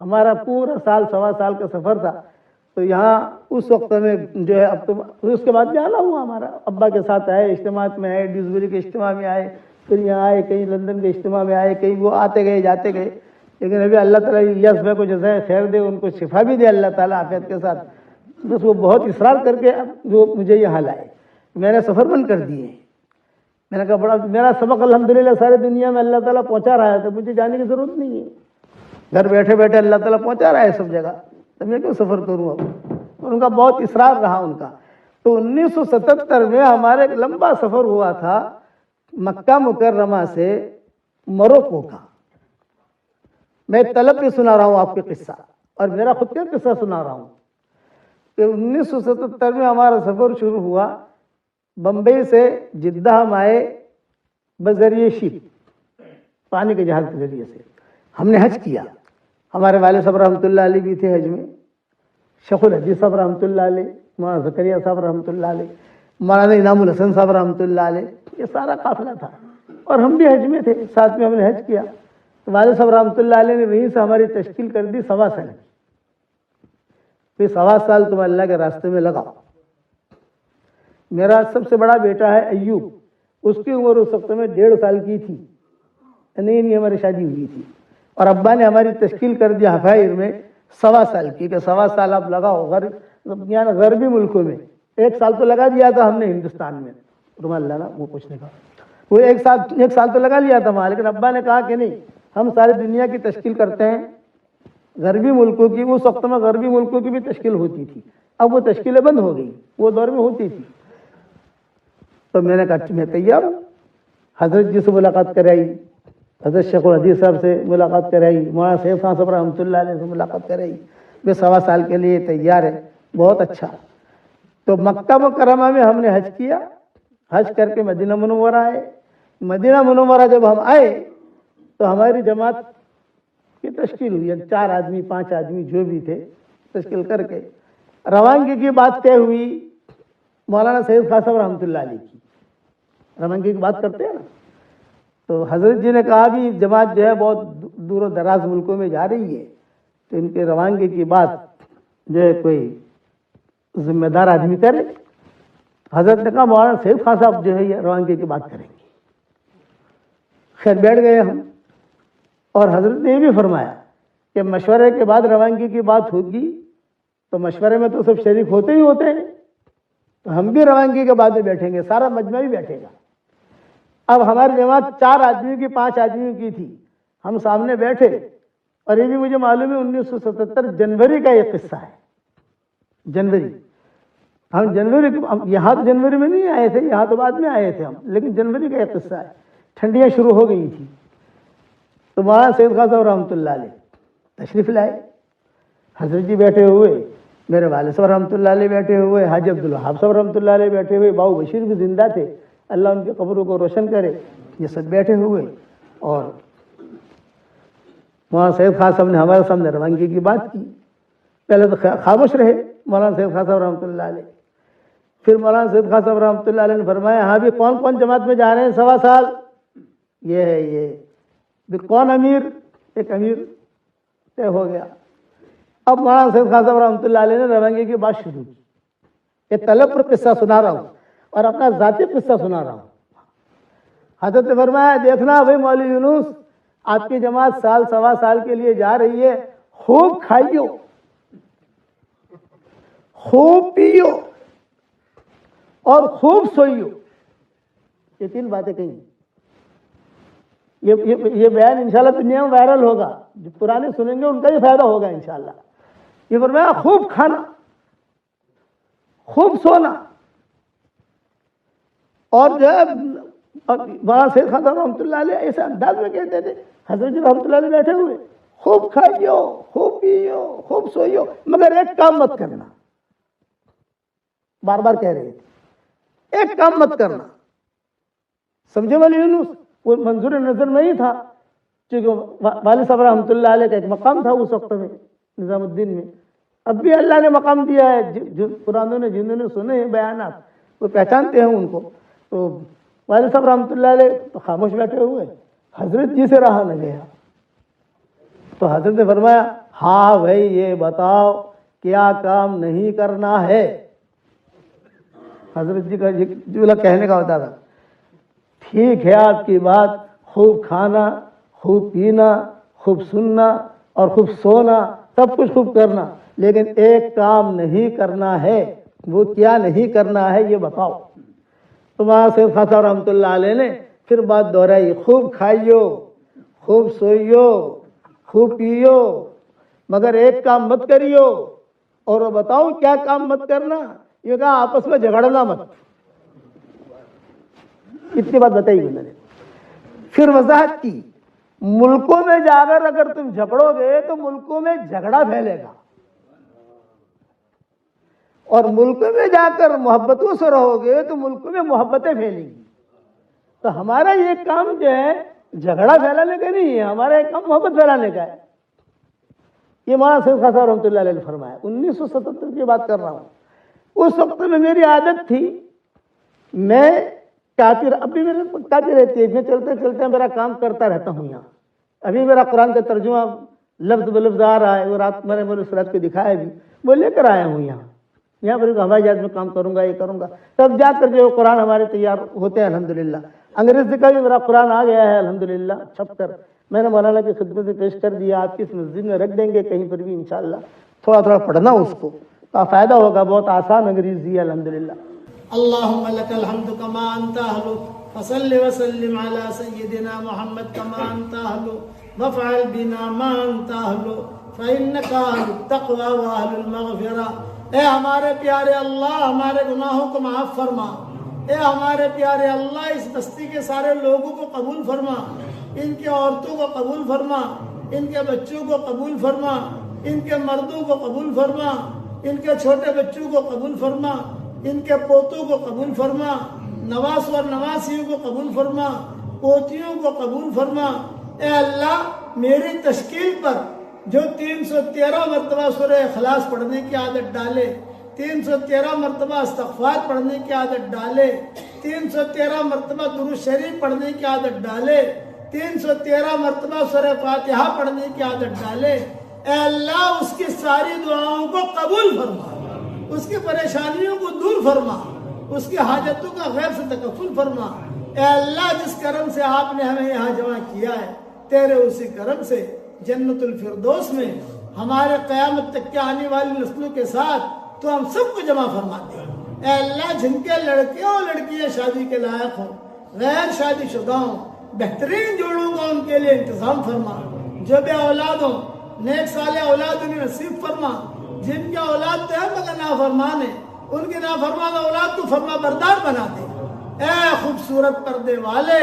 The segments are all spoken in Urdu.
ہمارا پورا سال سوا سال کا سفر تھا. تو یہاں اس وقت میں جو ہے اب تو اس کے بعد بھی آنا ہوا ہمارا. ابا کے ساتھ آئے، اجتماعات میں آئے، ڈیوزبری کے اجتماع میں آئے، پھر یہاں آئے، کہیں لندن کے اجتماع میں آئے، کہیں وہ آتے گئے جاتے گئے. لیکن ابھی اللہ تعالیٰ یس بھائی کو جزائے خیر دے، ان کو شفا بھی دے اللہ تعالیٰ عافیت کے ساتھ. بس وہ بہت اصرار کر کے وہ مجھے یہاں لائے. میں نے سفر بند کر دیے. میں نے کہا بڑا میرا سبق الحمدللہ سارے دنیا میں اللہ تعالیٰ پہنچا رہا ہے، تو مجھے جانے کی ضرورت نہیں ہے. گھر بیٹھے بیٹھے اللہ تعالیٰ پہنچا رہا ہے سب جگہ، تو میں کیوں سفر کروں اب. ان کا بہت اصرار رہا ان کا. تو 1977 میں ہمارے ایک لمبا سفر ہوا تھا مکہ مکرمہ سے موروکو کا. میں طلب بھی سنا رہا ہوں آپ کے قصہ، اور میرا خود کا قصہ سنا رہا ہوں کہ 1977 میں ہمارا سفر شروع ہوا. بمبئی سے جدہ ہم آئے بذریعہ شپ، پانی کے جہاز کے ذریعے سے. ہم نے حج کیا. ہمارے والد صاحب رحمۃ اللہ علیہ بھی تھے حج میں، شیخ الحدیث صاحب رحمۃ اللہ علیہ، مولانا زکریا صاحب رحمۃ اللہ علیہ، مولانا انعام الحسن صاحب رحمۃ اللہ علیہ. یہ سارا قافلہ تھا، اور ہم بھی حج میں تھے، ساتھ میں ہم نے حج کیا. تو والد صاحب رحمۃ اللہ علیہ نے وہیں سے ہماری تشکیل کر دی 1.25 سال کی. پھر 1.25 سال تم اللہ کے راستے میں لگاؤ. میرا سب سے بڑا بیٹا ہے ایوب، اس کی عمر اس وقت میں 1.5 سال کی تھی. نہیں ہماری شادی ہوئی تھی، اور ابا نے ہماری تشکیل کر دیا حفائر میں 1.25 سال کی کہ 1.25 سال آپ لگاؤ. غربی ملکوں میں 1 سال تو لگا دیا تھا ہم نے ہندوستان میں. رومال لانا وہ پوچھنے کا، وہ 1 سال تو لگا لیا تھا وہاں. لیکن ابا نے کہا کہ نہیں، ہم ساری دنیا کی تشکیل کرتے ہیں. غربی ملکوں کی اس وقت میں غربی ملکوں کی بھی تشکیل ہوتی تھی، اب وہ تشکیلیں بند ہو گئی، وہ دور میں ہوتی تھی. تو میں نے کہا میں تیار ہوں. حضرت جی سے ملاقات کرائی، حضرت شیخ الحدیث صاحب سے ملاقات کرائی، مولانا سیف خان صاحب رحمۃ اللہ علیہ سے ملاقات کرائی. میں 1.25 سال کے لیے تیار ہے. بہت اچھا. تو مکہ مکرمہ میں ہم نے حج کیا. حج کر کے مدینہ منورہ آئے. مدینہ منورہ جب ہم آئے تو ہماری جماعت کی تشکیل ہوئی. 4 آدمی 5 آدمی جو بھی تھے تشکیل کر کے روانگی کی بات طے ہوئی مولانا سید خان صاحب رحمۃ اللہ علیہ کی. روانگی کی بات کرتے ہیں نا، تو حضرت جی نے کہا بھی جماعت جو ہے بہت دور و دراز ملکوں میں جا رہی ہے، تو ان کے روانگی کی بات جو ہے کوئی ذمہ دار آدمی کرے. حضرت نے کہا مولانا سید خان صاحب جو ہے یہ روانگی کی بات کریں گے. خیر بیٹھ گئے ہم، اور حضرت نے یہ بھی فرمایا کہ مشورے کے بعد روانگی کی بات ہوگی، تو مشورے میں تو سب شریک ہوتے ہی ہوتے ہیں، تو ہم بھی روانگی کے بعد میں بیٹھیں گے، سارا مجمع بھی بیٹھے گا. اب ہماری جماعت 4 آدمیوں کی 5 آدمیوں کی تھی. ہم سامنے بیٹھے، اور یہ بھی مجھے معلوم ہے 1977 جنوری کا یہ قصہ ہے. جنوری، ہم جنوری یہاں تو جنوری میں نہیں آئے تھے، یہاں تو بعد میں آئے تھے ہم، لیکن جنوری کا یہ قصہ ہے. ٹھنڈیاں شروع ہو گئی تھی. تو مولانا سید خان صاحب رحمۃ اللہ علیہ تشریف لائے. حضرت جی بیٹھے ہوئے، میرے والد صاحب رحمۃ اللہ علیہ بیٹھے ہوئے، حاجی عبدالوہاب صاحب رحمۃ اللہ علیہ بیٹھے ہوئے، باؤ بشیر بھی زندہ تھے، اللہ ان کے قبروں کو روشن کرے. یہ سب بیٹھے ہوئے، اور مولانا سید خان صاحب نے ہمارے سامنے روانگی کی بات کی. پہلے تو خاموش رہے مولانا سید خان صاحب رحمۃ اللہ علیہ. پھر مولانا سید خان صاحب رحمۃ اللہ علیہ نے فرمایا ہاں بھی کون کون جماعت میں جا رہے ہیں 1.25 سال؟ یہ ہے یہ کون امیر؟ ایک امیر طے ہو گیا. اب مولانا سید خان صاحب رحمۃ اللہ علیہ نے روانگی کی بات شروع کی. یہ طلب پر قصہ سنا رہا ہوں اور اپنا ذاتی قصہ سنا رہا ہوں. حضرت نے فرمایا دیکھنا بھائی مولوی یونس، آپ کی جماعت 1.25 سال کے لیے جا رہی ہے، خوب کھائیو، خوب پیو، اور خوب سوئیو. یہ 3 باتیں کہیں. یہ بیان انشاءاللہ دنیا میں وائرل ہوگا، جو پرانے سنیں گے ان کا یہ فائدہ ہوگا انشاءاللہ. یہ فرمایا خوب کھانا، خوب سونا، اور جو ہے مولانا سید خان صاحب رحمۃ اللہ علیہ ایسے انداز میں کہتے تھے، حضرت جی رحمۃ اللہ علیہ بیٹھے ہوئے، خوب کھائیو، خوب پیو، خوب سوئیو، مگر ایک کام مت کرنا. بار بار کہہ رہے تھے ایک کام مت کرنا. سمجھے والی یونس؟ وہ منظور نظر نہیں تھا، کیونکہ والد صاحب رحمۃ اللہ علیہ کا ایک مقام تھا اس وقت میں نظام الدین میں. اب بھی اللہ نے مقام دیا ہے، جو قرآنوں نے جنہوں نے سنے ہیں بیانات وہ پہچانتے ہیں ان کو. تو والد صاحب رحمۃ اللہ علیہ تو خاموش بیٹھے ہوئے، حضرت جی سے رہا نہ گیا. تو حضرت نے فرمایا ہاں بھائی یہ بتاؤ کیا کام نہیں کرنا ہے. حضرت جی کا جملہ کہنے کا ہوتا تھا ٹھیک ہے آپ کی بات، خوب کھانا، خوب پینا، خوب سننا اور خوب سونا، سب کچھ خوب کرنا، لیکن ایک کام نہیں کرنا ہے. وہ کیا نہیں کرنا ہے یہ بتاؤ. تو وہاں سے خاصا رحمۃ اللہ علیہ نے پھر بات دہرائی، خوب کھائیو، خوب سوئیو، خوب پیو، مگر ایک کام مت کریو. اور وہ بتاؤ کیا کام مت کرنا؟ یہ کہا آپس میں جھگڑنا مت. اتنی بات بتائی میں نے. پھر وضاحت کی ملکوں میں جا کر اگر تم جھگڑو گے تو ملکوں میں جھگڑا پھیلے گا، اور ملکوں میں جا کر محبتوں سے رہو گے تو ملکوں میں محبتیں پھیلیں گی. تو ہمارا یہ کام جو ہے جھگڑا پھیلانے کا نہیں ہے، ہمارا یہ کام محبت پھیلانے کا ہے. یہ مولانا سید خاصا رحمۃ اللہ علیہ نے فرمایا. 1977 کی بات کر رہا ہوں. اس وقت میں میری عادت تھی، میں اب بھی میرے کاتی رہتی ہے، میں چلتے چلتے میرا کام کرتا رہتا ہوں. یہاں ابھی میرا قرآن کا ترجمہ لفظ بلفظ آ رہا ہے، وہ رات میں نے اس رات کو دکھایا بھی، وہ لے کر آیا ہوں. یہاں پر ہوائی جہاز میں کام کروں گا، یہ کروں گا، تب جا کر جو قرآن ہمارے تیار ہوتے ہیں الحمدللہ. انگریزی کا بھی میرا قرآن آ گیا ہے الحمدللہ چھپ کر، میں نے مولانا کی خدمت سے پیش کر دیا. آپ کی اس مسجد میں رکھ دیں گے کہیں پر بھی انشاءاللہ. تھوڑا تھوڑا پڑھنا اس کو تو فائدہ ہوگا. بہت آسان انگریزی ہے الحمدللہ. اللہم لک الحمد کما انت اہل، فصل وسلم علی سیدنا محمد کما انت اہل، وفعل بنا ما انت اہل، فانک اہل التقوی واہل المغفرہ. اے ہمارے پیارے اللہ ہمارے گناہوں کو معاف فرما. اے ہمارے پیارے اللہ اس بستی کے سارے لوگوں کو قبول فرما، ان کے عورتوں کو قبول فرما، ان کے بچوں کو قبول فرما، ان کے مردوں کو قبول فرما، ان کے چھوٹے بچوں کو قبول فرما، ان کے پوتوں کو قبول فرما، نواس اور نواسیوں کو قبول فرما، پوتیوں کو قبول فرما. اے اللہ میری تشکیل پر جو 313 مرتبہ سورہ اخلاص پڑھنے کی عادت ڈالے، 313 مرتبہ استغفار پڑھنے کی عادت ڈالے، 313 مرتبہ درود شریف پڑھنے کی عادت ڈالے، 313 مرتبہ سورہ فاتحہ پڑھنے کی عادت ڈالے. اے اللہ اس کی ساری دعاؤں کو قبول فرما، اس کی پریشانیوں کو دور فرما، اس کی حاجتوں کا غیب سے تکفل فرما. اے اللہ جس کرم سے آپ نے ہمیں یہاں جمع کیا ہے، تیرے اسی کرم سے جنت الفردوس میں ہمارے قیامت تک کے آنے والی نسلوں کے ساتھ تو ہم سب کو جمع فرما دے. اے اللہ جن کے لڑکے اور لڑکیاں شادی کے لائق ہوں، غیر شادی شدہ ہوں، بہترین جوڑوں کا ان کے لیے انتظام فرما. جو بے اولاد ہوں نیک صالح اولاد انہیں نصیب فرما. جن کے اولاد تو ہے مگر نافرمان ہے، ان کے نافرمان اولاد کو فرما بردار بنا دے. اے خوبصورت پردے والے،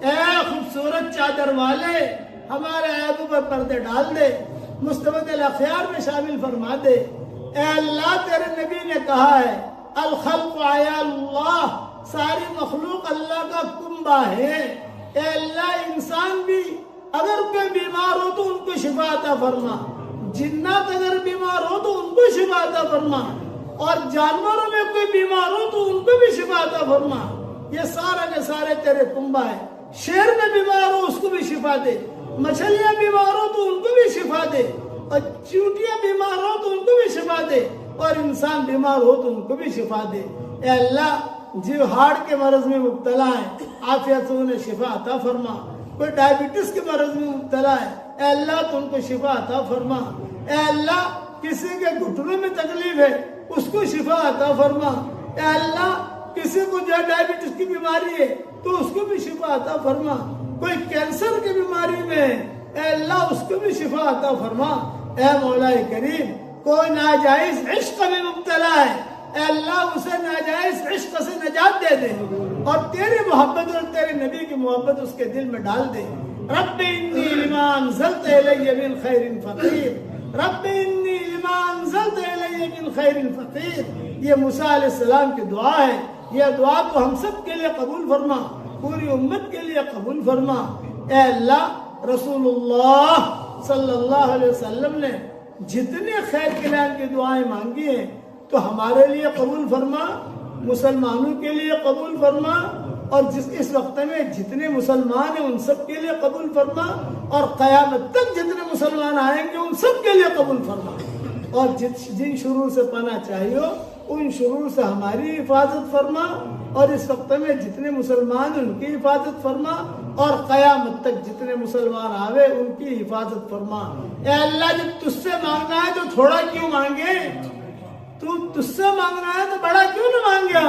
اے خوبصورت چادر والے، ہمارے عیبوں پر پردے ڈال دے، مستبد الاخیار میں شامل فرما دے. اے اللہ تیرے نبی نے کہا ہے الخلق عیال اللہ، ساری مخلوق اللہ کا کنبہ ہے. اے اللہ انسان بھی اگر کوئی بیمار ہو تو ان کو شفا عطا فرما، جنات اگر بیمار ہو تو ان کو شفا عطا فرما، اور جانوروں میں کوئی بیمار ہو تو ان کو بھی شفا عطا فرما. یہ سارے کے سارے تیرے کنبہ ہے. شیر میں بیمار ہو اس کو بھی شفا دے، مچھلیاں بیمار ہو تو ان کو بھی شفا دے، اور چیونٹیاں بیمار ہو تو ان کو بھی شفا دے، اور انسان بیمار ہو تو ان کو بھی شفا دے. اے اللہ جو ہارٹ کے مرض میں مبتلا ہے عافیت سے انہیں شفا عطا فرما. کوئی ڈائبٹیز کے مرض میں مبتلا ہے، اے اللہ تو ان کو شفا عطا فرما. اے اللہ کسی کے گھٹنوں میں تکلیف ہے اس کو شفا عطا فرما. اے اللہ کسی کو جو ڈائبٹیز کی بیماری ہے تو اس کو بھی شفا عطا فرما. کوئی کینسر کی بیماری میں ہے، اے اللہ اس کو بھی شفا عطا فرما. اے مولا کریم کوئی ناجائز عشق میں مبتلا ہے، اے اللہ اسے ناجائز عشق سے نجات دے دے، اور تیری محبت اور تیرے نبی کی محبت اس کے دل میں ڈال دے. رب انی لما انزلت الی من خیر فقیر، رب انی لما انزلت الی من خیر فقیر. یہ موسیٰ علیہ السلام کی دعا ہے. یہ دعا کو ہم سب کے لیے قبول فرما، پوری امت کے لیے قبول فرما. اے اللہ رسول اللہ صلی اللہ علیہ وسلم نے جتنے خیر کلام کی دعائیں مانگی ہیں تو ہمارے لیے قبول فرما، مسلمانوں کے لیے قبول فرما، اور اس وقت میں جتنے مسلمان ہیں ان سب کے لیے قبول فرما، اور قیامت تک جتنے مسلمان آئیں گے ان سب کے لیے قبول فرما، اور جن شرور سے پناہ چاہیے ان شرور سے ہماری حفاظت فرما، اور اس وقت میں جتنے مسلمان ان کی حفاظت فرما، اور قیامت تک جتنے مسلمان آوے ان کی حفاظت فرما۔ اے اللہ جب تجھ سے مانگنا ہے تو تھوڑا کیوں مانگے؟ تو تجھ سے مانگنا ہے تو بڑا کیوں نہ مانگے؟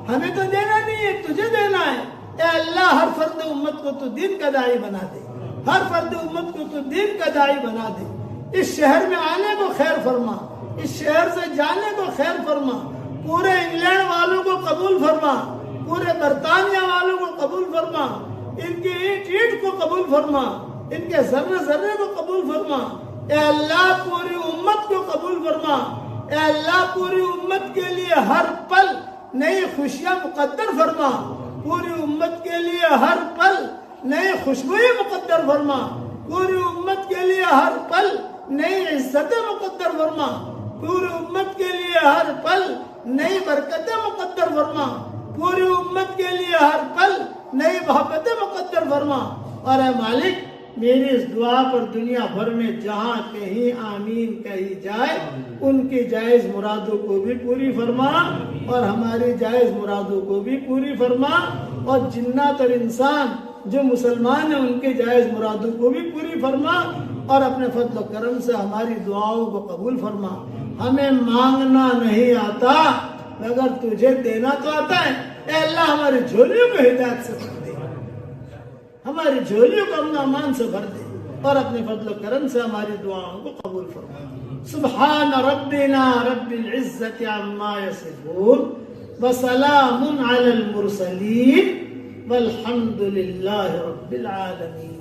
ہمیں تو دینا نہیں ہے، تجھے دینا ہے۔ اے اللہ ہر فرد امت کو تو دین کا داعی بنا دے، ہر فرد امت کو تو دین کا داعی بنا دے۔ اس شہر میں آنے کو خیر فرما، اس شہر سے جانے کو خیر فرما، پورے انگلینڈ والوں کو قبول فرما، پورے برطانیہ والوں کو قبول فرما، ان کی اینٹ اینٹ کو قبول فرما، ان کے ذرے ذرے کو قبول فرما۔ اے اللہ پوری امت کو قبول فرما۔ اے اللہ پوری امت کے لیے ہر پل نئی خوشیاں مقدر فرما، پوری امت کے لیے ہر پل نئی خوشبوئی مقدر فرما، پوری امت کے لیے ہر پل نئی عزتیں مقدر فرما، پوری امت کے لیے ہر پل نئی برکتیں مقدر فرما، پوری امت کے لیے ہر پل نئی محبتیں مقدر فرما۔ اور اے مالک میری اس دعا پر دنیا بھر میں جہاں کہیں آمین کہی جائے ان کی جائز مرادوں کو بھی پوری فرما، اور ہماری جائز مرادوں کو بھی پوری فرما، اور جنات اور انسان جو مسلمان ہیں ان کے جائز مرادوں کو بھی پوری فرما، اور اپنے فضل و کرم سے ہماری دعاؤں کو قبول فرما۔ ہمیں مانگنا نہیں آتا مگر تجھے دینا تو آتا ہے۔ اے اللہ ہماری جھولیوں کو ہدایت سے بھر دے، ہماری جھولیوں کو امن و امان سے بھر دے، اور اپنے فضل و کرم سے ہماری دعاؤں کو قبول فرما۔ سبحان ربنا رب العزت عما یصفون وسلام علی المرسلین والحمد للہ رب العالمین۔